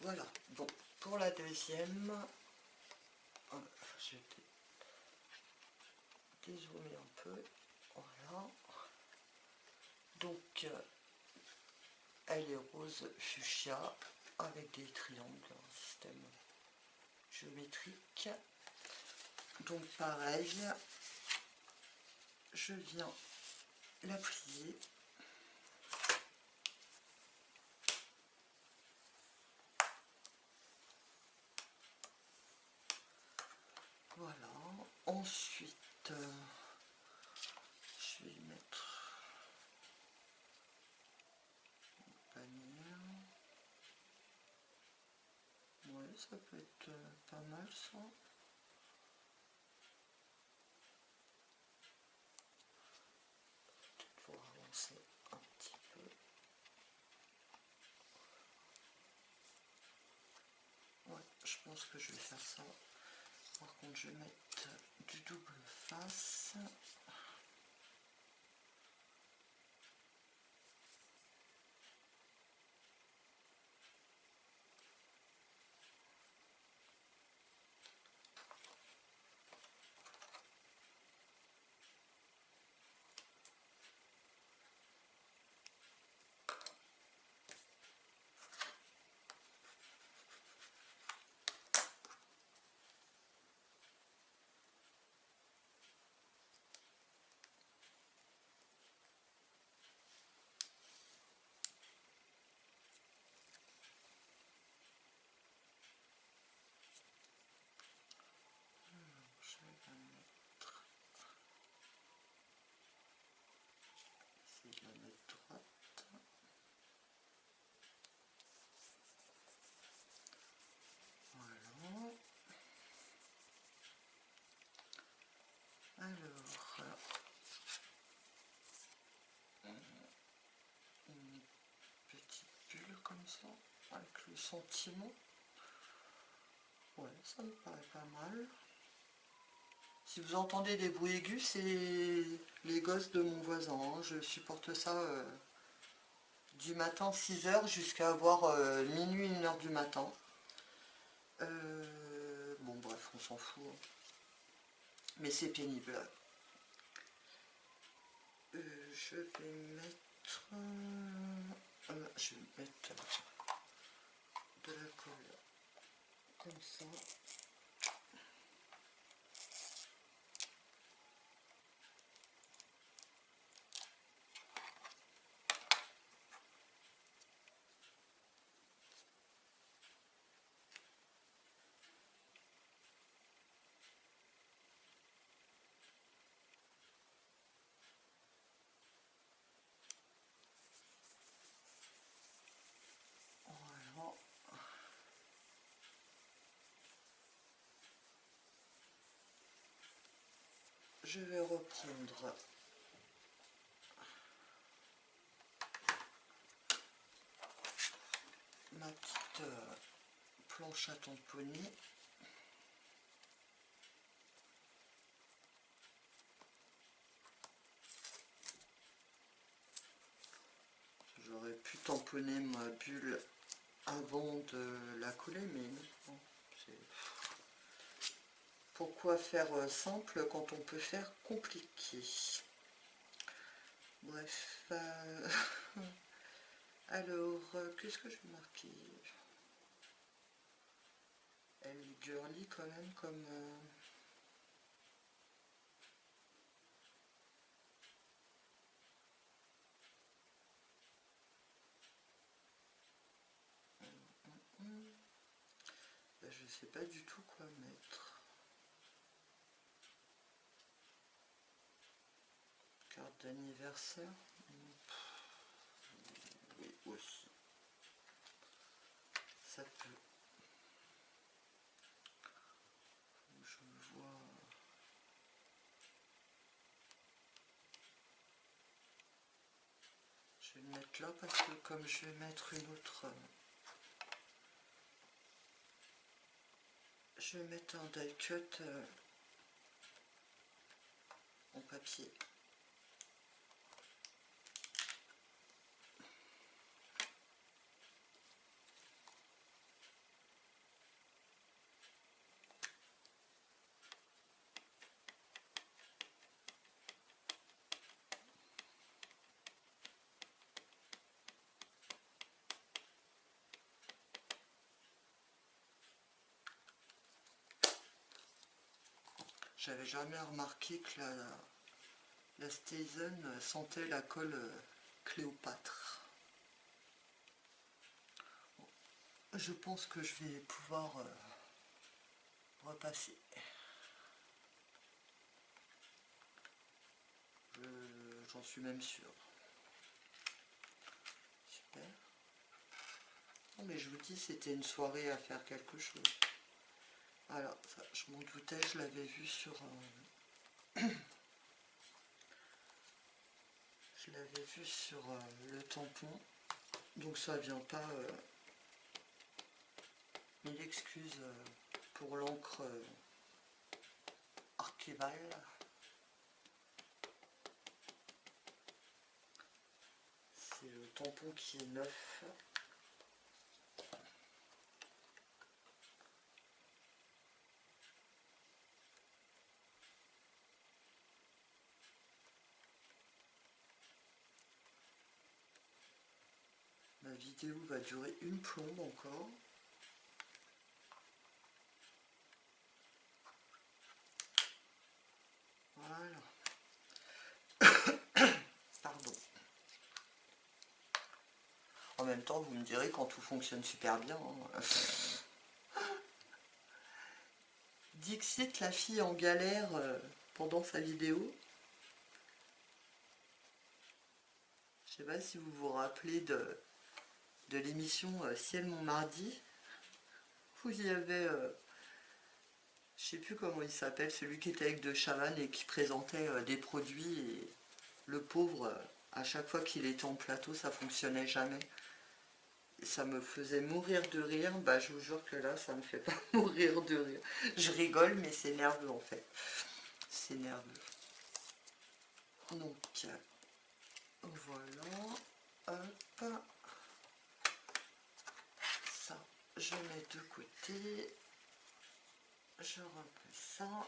Voilà, bon, pour la deuxième, je vais dézoomer un peu, voilà. Donc, elle est rose fuchsia avec des triangles, un système géométrique. Donc pareil, je viens la plier. Voilà, ensuite, je vais y mettre une panière. Ouais, ça peut être pas mal ça. Peut-être pour avancer un petit peu. Ouais, je pense que je vais faire ça. Par contre, je vais mettre du double face. Je vais la mettre, essayer de la mettre droite. Voilà. Alors, une petite bulle comme ça, avec le sentiment. Ouais, ça me paraît pas mal. Si vous entendez des bruits aigus, c'est les gosses de mon voisin. Hein. Je supporte ça du matin 6 h jusqu'à avoir minuit 1 h du matin. Bon bref, on s'en fout. Hein. Mais c'est pénible. Je vais mettre... je vais mettre de la colle comme ça. Voilà. Je vais reprendre ma petite planche à tamponner. J'aurais pu tamponner ma bulle avant de la coller, mais non. Pourquoi faire simple quand on peut faire compliqué? Bref. Alors, qu'est-ce que je vais marquer? Elle est girly quand même comme... je sais pas du tout quoi mettre. Carte d'anniversaire. Oui, aussi. Ça peut. Je vois. Je vais le mettre là parce que comme je vais mettre une autre... Je vais mettre un die cut en papier. J'avais jamais remarqué que la Stayzen sentait la colle Cléopâtre. Je pense que je vais pouvoir repasser. J'en suis même sûr. Super. Non mais je vous dis, c'était une soirée à faire quelque chose. Alors, ça, je m'en doutais, je l'avais vu sur... je l'avais vu sur le tampon. Donc ça vient pas... mille excuses pour l'encre archivale. C'est le tampon qui est neuf. Ma vidéo va durer une plombe encore. Voilà. Pardon. En même temps, vous me direz quand tout fonctionne super bien. Hein. Dixit, la fille en galère pendant sa vidéo. Je sais pas si vous vous rappelez de l'émission Ciel mon mardi, où il y avait, je sais plus comment il s'appelle, celui qui était avec De Chavannes et qui présentait des produits, et le pauvre, à chaque fois qu'il était en plateau, ça fonctionnait jamais. Et ça me faisait mourir de rire. Bah je vous jure que là, ça me fait pas mourir de rire. Je rigole, mais c'est nerveux en fait. C'est nerveux. Donc, voilà. Hop. Ça, je mets de côté. Je replie ça.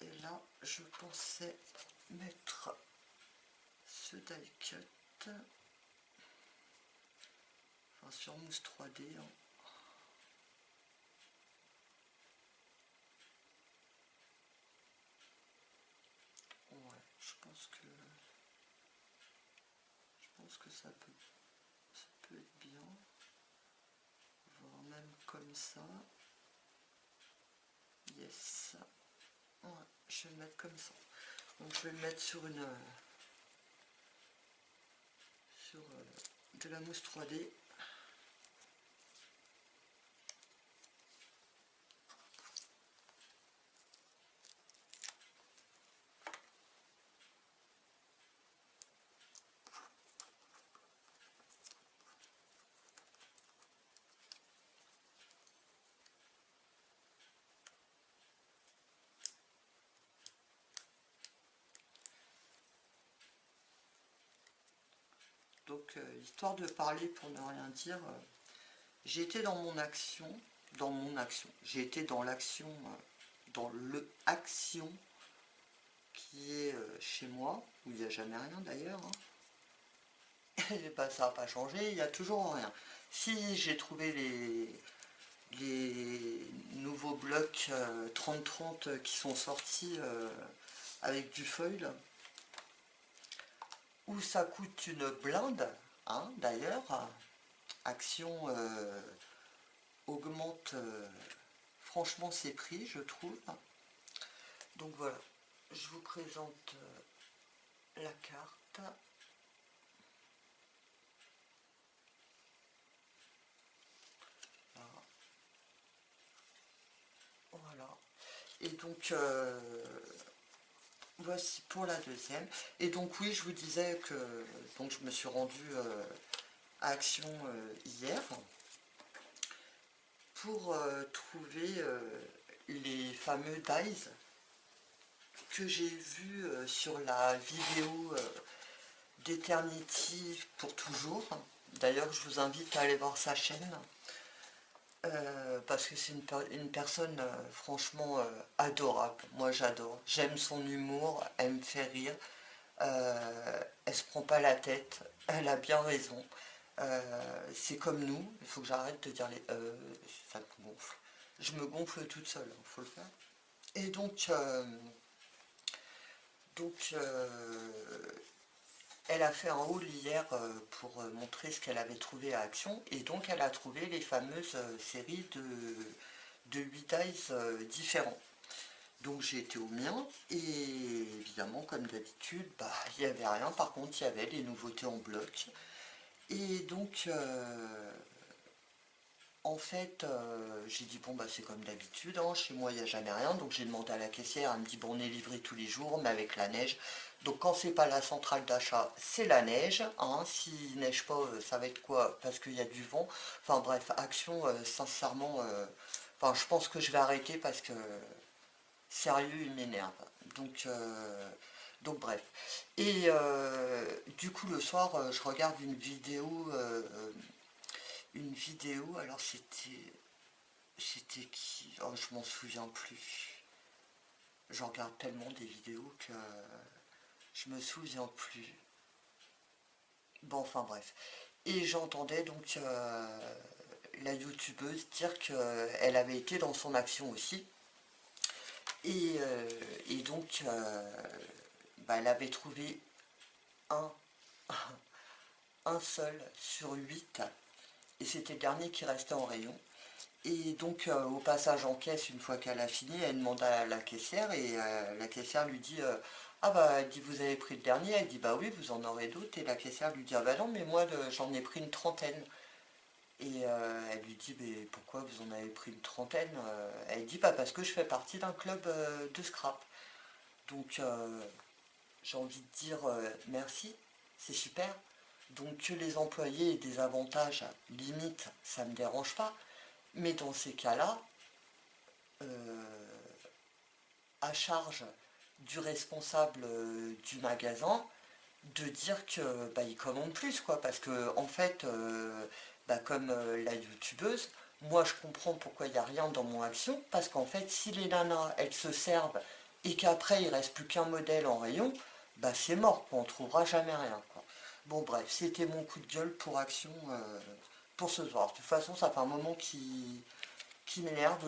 Et là, je pensais mettre ce die cut. Enfin, sur mousse 3D. Hein. Ouais, je pense que ça peut être bien. Voire même comme ça. Yes. Ouais, je vais le mettre comme ça. Donc je vais le mettre sur une de la mousse 3D. Donc histoire de parler pour ne rien dire, j'ai été dans mon action, j'ai été dans l'action, dans le action qui est chez moi, où il n'y a jamais rien d'ailleurs. Hein. Et bah, ça n'a pas changé, il n'y a toujours rien. Si j'ai trouvé les nouveaux blocs 30-30 qui sont sortis avec du foil, où ça coûte une blinde, hein, d'ailleurs. Action augmente franchement ses prix, je trouve. Donc voilà, je vous présente la carte. Voilà. Et donc voici pour la deuxième. Et donc oui, je vous disais que donc je me suis rendue à Action hier pour trouver les fameux dies que j'ai vus sur la vidéo d'Eternity pour toujours. D'ailleurs, je vous invite à aller voir sa chaîne. Parce que c'est une personne franchement adorable. Moi j'adore. J'aime son humour, elle me fait rire. Elle se prend pas la tête, elle a bien raison. C'est comme nous, il faut que j'arrête de dire les ça me gonfle. Je me gonfle toute seule, il faut le faire. Et donc elle a fait un haul hier pour montrer ce qu'elle avait trouvé à Action. Et donc elle a trouvé les fameuses séries de 8 eyes différents. Donc j'ai été au mien et évidemment comme d'habitude, bah il n'y avait rien. Par contre il y avait les nouveautés en bloc. Et donc en fait j'ai dit bon bah c'est comme d'habitude, hein, chez moi il n'y a jamais rien. Donc j'ai demandé à la caissière, elle me dit bon on est livré tous les jours mais avec la neige. Donc quand c'est pas la centrale d'achat, c'est la neige. Hein. S'il neige pas, ça va être quoi? Parce qu'il y a du vent. Enfin bref, Action, sincèrement, enfin je pense que je vais arrêter parce que sérieux, il m'énerve. Donc bref. Et du coup, le soir, je regarde une vidéo. Alors c'était qui? Oh, je m'en souviens plus. Je regarde tellement des vidéos que je me souviens plus. Bon, enfin bref. Et j'entendais donc la youtubeuse dire qu'elle avait été dans son action aussi. Et donc, bah, elle avait trouvé un, un seul sur 8, et c'était le dernier qui restait en rayon. Et donc, au passage en caisse, une fois qu'elle a fini, elle demande à la caissière, et la caissière lui dit ah bah, elle dit, vous avez pris le dernier? Elle dit bah oui, vous en aurez d'autres. Et la caissière lui dit ah bah non, mais moi j'en ai pris une trentaine. Et elle lui dit mais pourquoi vous en avez pris une trentaine? Elle dit bah parce que je fais partie d'un club de scrap. Donc j'ai envie de dire merci, c'est super. Donc que les employés aient des avantages, limite, ça ne me dérange pas. Mais dans ces cas-là, à charge du responsable du magasin de dire que bah, il commande plus, quoi. Parce que en fait, bah, comme la youtubeuse, moi je comprends pourquoi il n'y a rien dans mon action. Parce qu'en fait, si les nanas, elles se servent et qu'après il reste plus qu'un modèle en rayon, bah c'est mort, quoi. On trouvera jamais rien, quoi. Bon bref, c'était mon coup de gueule pour Action pour ce soir. De toute façon, ça fait un moment qui m'énerve,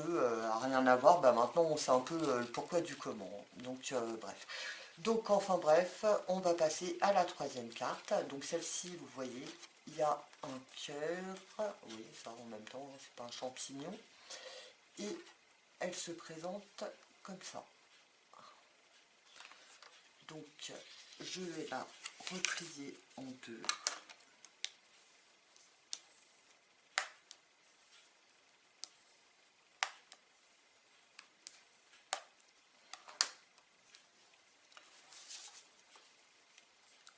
rien à voir. Bah maintenant, on sait un peu le pourquoi du comment. Donc bref. Donc enfin bref, on va passer à la troisième carte. Donc celle-ci, vous voyez, il y a un cœur. Oui, ça en même temps, c'est pas un champignon. Et elle se présente comme ça. Donc je vais la replier en deux.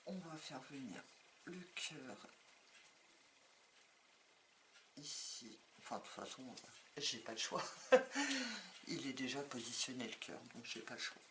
On va faire venir le cœur ici. Enfin, de toute façon, j'ai pas le choix. Il est déjà positionné le cœur, donc j'ai pas le choix.